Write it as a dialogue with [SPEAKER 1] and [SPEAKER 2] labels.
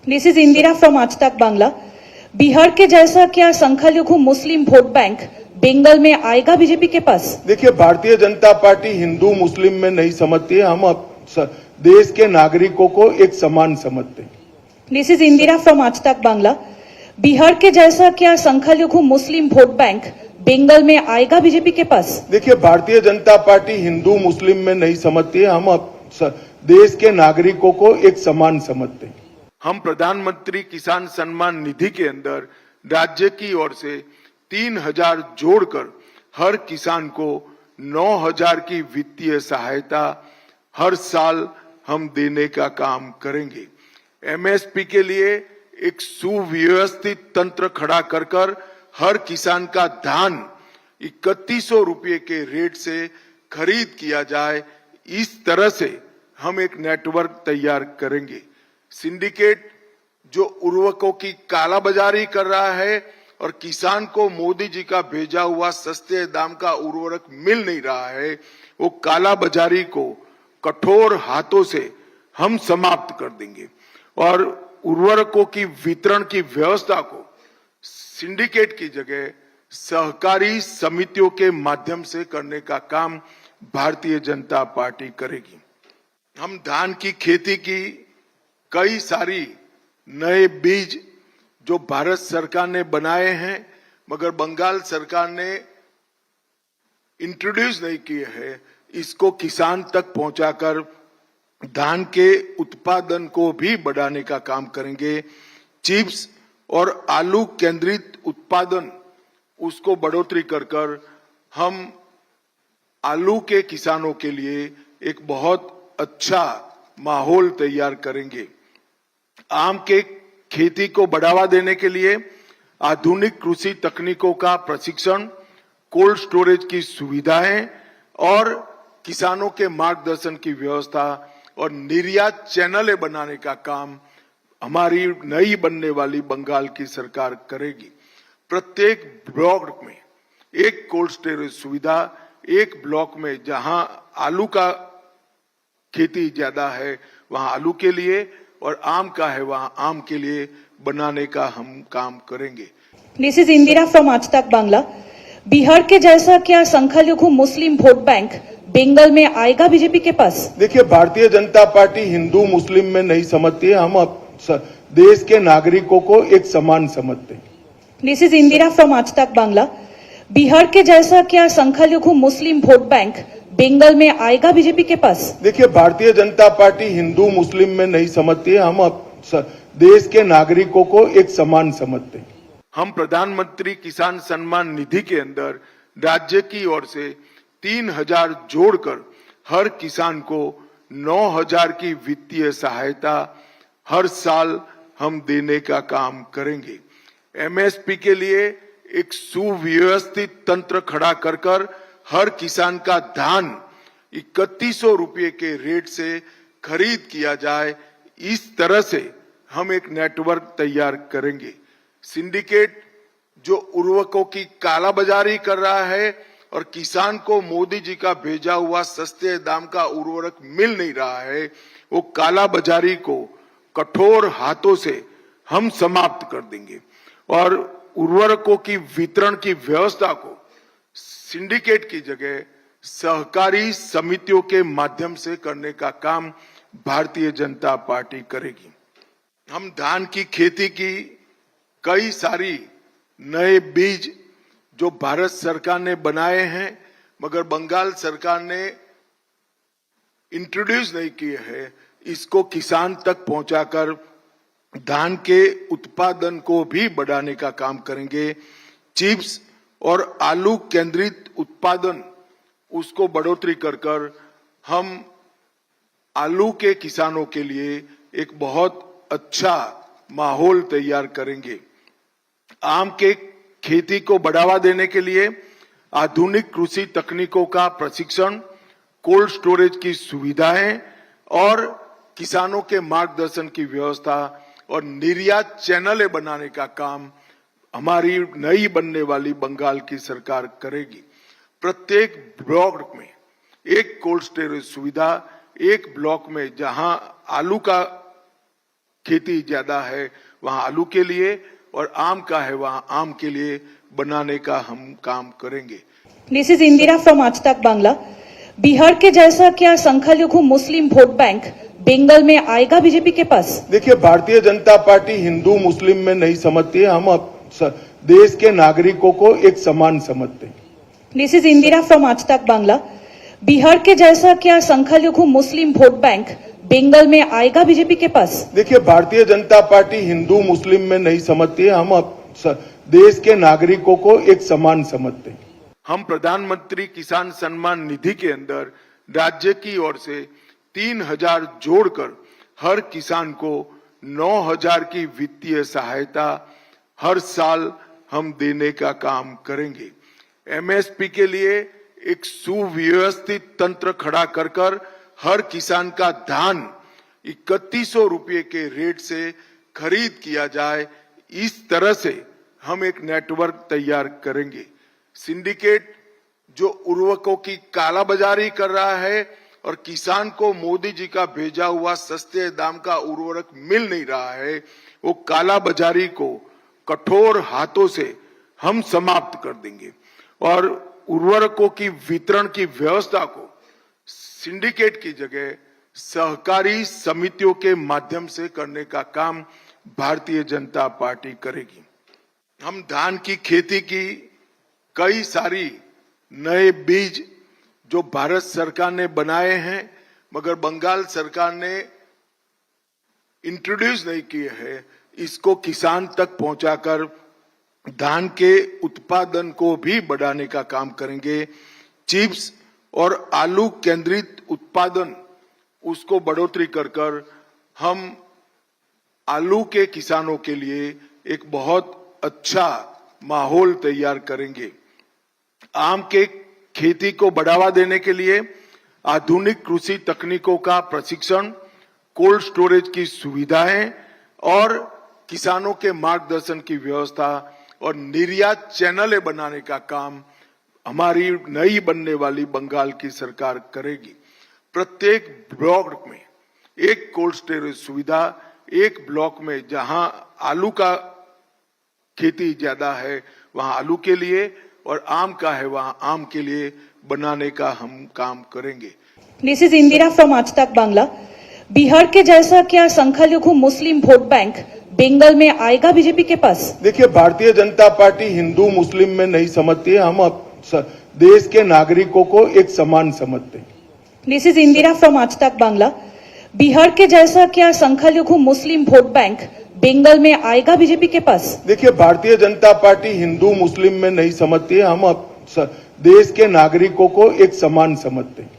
[SPEAKER 1] This is Indira from आज तक बांग्ला। बिहार के जैसा क्या संख्यालघु मुस्लिम वोट बैंक बंगाल में आएगा बीजेपी के पास?
[SPEAKER 2] देखिए, भारतीय जनता पार्टी हिंदू मुस्लिम में नहीं समझती है। हम देश के नागरिकों को एक समान समझते हैं।
[SPEAKER 1] दिस इज इंदिरा फ्रॉम आज तक बांग्ला। बिहार के जैसा क्या संख्यालघु मुस्लिम वोट बैंक बंगाल में आएगा बीजेपी के पास?
[SPEAKER 2] देखिए, भारतीय जनता पार्टी हिंदू मुस्लिम में नहीं समझती है। हम देश के नागरिकों को एक समान समझते हैं। हम प्रधानमंत्री किसान सम्मान निधि के अंदर राज्य की ओर से 3,000 जोड़कर हर किसान को 9,000 की वित्तीय सहायता हर साल हम देने का काम करेंगे। एमएसपी के लिए एक सुव्यवस्थित तंत्र खड़ा कर हर किसान का धान 3100 रुपये के रेट से खरीद किया जाए, इस तरह से हम एक नेटवर्क तैयार करेंगे। सिंडिकेट जो उर्वरकों की कालाबाजारी कर रहा है और किसान को मोदी जी का भेजा हुआ सस्ते दाम का उर्वरक मिल नहीं रहा है, वो कालाबाजारी को कठोर हाथों से हम समाप्त कर देंगे और उर्वरकों की वितरण की व्यवस्था को सिंडिकेट की जगह सहकारी समितियों के माध्यम से करने का काम भारतीय जनता पार्टी करेगी। हम धान की खेती की कई सारी नए बीज जो भारत सरकार ने बनाए हैं मगर बंगाल सरकार ने इंट्रोड्यूस नहीं किए हैं, इसको किसान तक पहुंचाकर धान के उत्पादन को भी बढ़ाने का काम करेंगे। चिप्स और आलू केंद्रित उत्पादन उसको बढ़ोतरी कर हम आलू के किसानों के लिए एक बहुत अच्छा माहौल तैयार करेंगे। आम के खेती को बढ़ावा देने के लिए आधुनिक कृषि तकनीकों का प्रशिक्षण, कोल्ड स्टोरेज की सुविधाएं और किसानों के मार्गदर्शन की व्यवस्था और निर्यात चैनलें बनाने का काम हमारी नई बनने वाली बंगाल की सरकार करेगी। प्रत्येक ब्लॉक में एक कोल्ड स्टोरेज सुविधा, एक ब्लॉक में जहां आलू का खेती ज्यादा है वहां आलू के लिए और आम का है वहां आम के लिए बनाने का हम काम करेंगे।
[SPEAKER 1] दिस इज इंदिरा फ्रॉम आज तक बांग्ला। बिहार के जैसा क्या संख्यालघु मुस्लिम वोट बैंक बंगाल में आएगा बीजेपी के पास?
[SPEAKER 2] देखिए, भारतीय जनता पार्टी हिंदू मुस्लिम में नहीं समझती है। हम देश के नागरिकों को एक समान समझते हैं।
[SPEAKER 1] दिस इज इंदिरा फ्रॉम आज तक बांग्ला। बिहार के जैसा क्या संख्यालघु मुस्लिम वोट बैंक बंगाल में आएगा बीजेपी के पास?
[SPEAKER 2] देखिए, भारतीय जनता पार्टी हिंदू मुस्लिम में नहीं समझती है। हम देश के नागरिकों को एक समान समझते हैं। हम प्रधानमंत्री किसान सम्मान निधि के अंदर राज्य की ओर से 3,000 जोड़कर हर किसान को 9,000 की वित्तीय सहायता हर साल हम देने का काम करेंगे। एमएसपी के लिए एक सुव्यवस्थित तंत्र खड़ा कर हर किसान का धान 3100 रुपये के रेट से खरीद किया जाए, इस तरह से हम एक नेटवर्क तैयार करेंगे। सिंडिकेट जो उर्वरकों की कालाबाजारी कर रहा है और किसान को मोदी जी का भेजा हुआ सस्ते दाम का उर्वरक मिल नहीं रहा है, वो कालाबाजारी को कठोर हाथों से हम समाप्त कर देंगे और उर्वरकों की वितरण की व्यवस्था को सिंडिकेट की जगह सहकारी समितियों के माध्यम से करने का काम भारतीय जनता पार्टी करेगी। हम धान की खेती की कई सारी नए बीज जो भारत सरकार ने बनाए हैं मगर बंगाल सरकार ने इंट्रोड्यूस नहीं किए हैं, इसको किसान तक पहुंचाकर धान के उत्पादन को भी बढ़ाने का काम करेंगे। चिप्स और आलू केंद्रित उत्पादन उसको बढ़ोतरी कर हम आलू के किसानों के लिए एक बहुत अच्छा माहौल तैयार करेंगे। आम के खेती को बढ़ावा देने के लिए आधुनिक कृषि तकनीकों का प्रशिक्षण, कोल्ड स्टोरेज की सुविधाएं और किसानों के मार्गदर्शन की व्यवस्था और निर्यात चैनलें बनाने का काम हमारी नई बनने वाली बंगाल की सरकार करेगी। प्रत्येक ब्लॉक में एक कोल्ड स्टोरेज सुविधा, एक ब्लॉक में जहां आलू का खेती ज्यादा है वहां आलू के लिए और आम का है वहां आम के लिए बनाने का हम काम करेंगे।
[SPEAKER 1] दिस इज इंदिरा फ्रॉम आज तक बांग्ला। बिहार के जैसा क्या संख्यालघु मुस्लिम वोट बैंक बंगाल में आएगा बीजेपी के पास?
[SPEAKER 2] देखिए, भारतीय जनता पार्टी हिंदू मुस्लिम में नहीं समझती है, हम देश के नागरिकों को एक समान समझते हैं।
[SPEAKER 1] दिस इज इंदिरा फ्रॉम आज तक बांग्ला। बिहार के जैसा क्या संख्यालघु मुस्लिम वोट बैंक बंगाल में आएगा बीजेपी के पास?
[SPEAKER 2] देखिए, भारतीय जनता पार्टी हिंदू मुस्लिम में नहीं समझती है, हम देश के नागरिकों को एक समान समझते हैं। हम प्रधानमंत्री किसान सम्मान निधि के अंदर राज्य की ओर से 3,000 जोड़कर हर किसान को 9,000 की वित्तीय सहायता हर साल हम देने का काम करेंगे। एमएसपी के लिए एक सुव्यवस्थित तंत्र खड़ा कर हर किसान का धान 3100 रुपये के रेट से खरीद किया जाए, इस तरह से हम एक नेटवर्क तैयार करेंगे। सिंडिकेट जो उर्वरकों की कालाबाजारी कर रहा है और किसान को मोदी जी का भेजा हुआ सस्ते दाम का उर्वरक मिल नहीं रहा है, वो कालाबाजारी को कठोर हाथों से हम समाप्त कर देंगे और उर्वरकों की वितरण की व्यवस्था को सिंडिकेट की जगह सहकारी समितियों के माध्यम से करने का काम भारतीय जनता पार्टी करेगी। हम धान की खेती की कई सारी नए बीज जो भारत सरकार ने बनाए हैं मगर बंगाल सरकार ने इंट्रोड्यूस नहीं किए हैं, इसको किसान तक पहुंचाकर धान के उत्पादन को भी बढ़ाने का काम करेंगे। चिप्स और आलू केंद्रित उत्पादन उसको बढ़ोतरी कर हम आलू के किसानों के लिए एक बहुत अच्छा माहौल तैयार करेंगे। आम के खेती को बढ़ावा देने के लिए आधुनिक कृषि तकनीकों का प्रशिक्षण, कोल्ड स्टोरेज की सुविधाएं और किसानों के मार्गदर्शन की व्यवस्था और निर्यात चैनलें बनाने का काम हमारी नई बनने वाली बंगाल की सरकार करेगी। प्रत्येक ब्लॉक में एक कोल्ड स्टोरेज सुविधा, एक ब्लॉक में जहां आलू का खेती ज्यादा है वहां आलू के लिए और आम का है वहां आम के लिए बनाने का हम काम करेंगे।
[SPEAKER 1] दिस इज इंदिरा फ्रॉम आज तक बांग्ला। बिहार के जैसा क्या संख्यालघु मुस्लिम वोट बैंक बंगाल में आएगा बीजेपी के पास?
[SPEAKER 2] देखिए, भारतीय जनता पार्टी हिंदू मुस्लिम में नहीं समझती है, हम देश के नागरिकों को एक समान समझते हैं।
[SPEAKER 1] दिस इज इंदिरा फ्रॉम आज तक बांग्ला। बिहार के जैसा क्या संख्यालघु मुस्लिम वोट बैंक बंगाल में आएगा बीजेपी के पास?
[SPEAKER 2] देखिए, भारतीय जनता पार्टी हिंदू मुस्लिम में नहीं समझती है, हम देश के नागरिकों को एक समान समझते हैं।